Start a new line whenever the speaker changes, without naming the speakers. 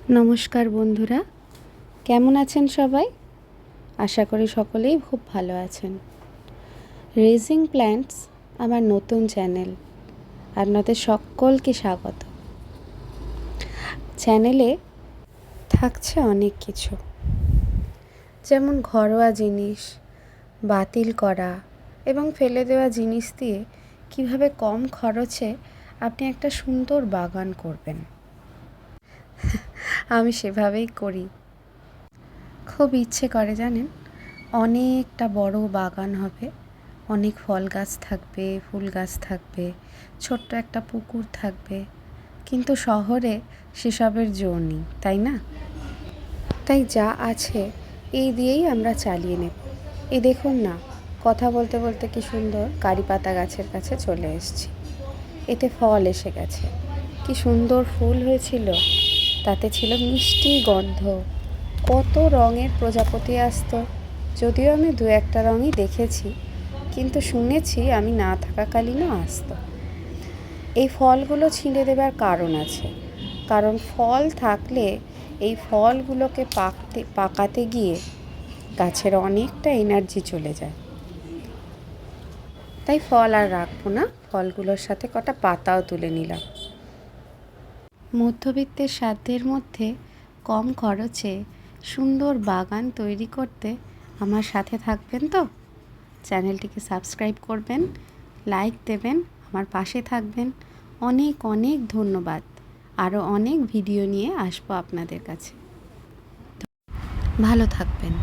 নমস্কার বন্ধুরা, কেমন আছেন সবাই? আশা করি সকলেই খুব ভালো আছেন। রেজিং প্ল্যান্টস আমার নতুন চ্যানেল, আপনাদের সকলকে স্বাগত। চ্যানেলে থাকছে অনেক কিছু, যেমন ঘরোয়া জিনিস, বাতিল করা এবং ফেলে দেওয়া জিনিস দিয়ে কিভাবে কম খরচে আপনি একটা সুন্দর বাগান করবেন। আমি সেভাবেই করি। খুব ইচ্ছে করে জানেন, অনেকটা বড় বাগান হবে, অনেক ফল গাছ থাকবে, ফুল গাছ থাকবে, ছোট্ট একটা পুকুর থাকবে, কিন্তু শহরে সেসবের জো নেই, তাই না? তাই যা আছে এই দিয়েই আমরা চালিয়ে নেব। এই দেখুন না, কথা বলতে বলতে কি সুন্দর কারি পাতা গাছের কাছে চলে এসেছি। এতে ফল এসে গেছে, কি সুন্দর ফুল হয়েছিল, তাতে ছিল মিষ্টি গন্ধ। কত রঙের প্রজাপতি আসতো, যদিও আমি দু একটা রঙই দেখেছি, কিন্তু শুনেছি আমি না থাকাকালীনও আসতো। এই ফলগুলো ছিঁড়ে দেবার কারণ আছে, কারণ ফল থাকলে এই ফলগুলোকে পাকাতে গিয়ে গাছের অনেকটা এনার্জি চলে যায়। তাই ফল আর রাখবো না, ফলগুলোর সাথে কটা পাতাও তুলে নিলাম। মধ্যবিত্তের সাধ্যের মধ্যে কম খরচে সুন্দর বাগান তৈরি করতে আমার সাথে থাকবেন তো? চ্যানেলটিকে সাবস্ক্রাইব করবেন, লাইক দেবেন, আমার পাশে থাকবেন। অনেক অনেক ধন্যবাদ। আরও অনেক ভিডিও নিয়ে আসবো আপনাদের কাছে। ভালো থাকবেন।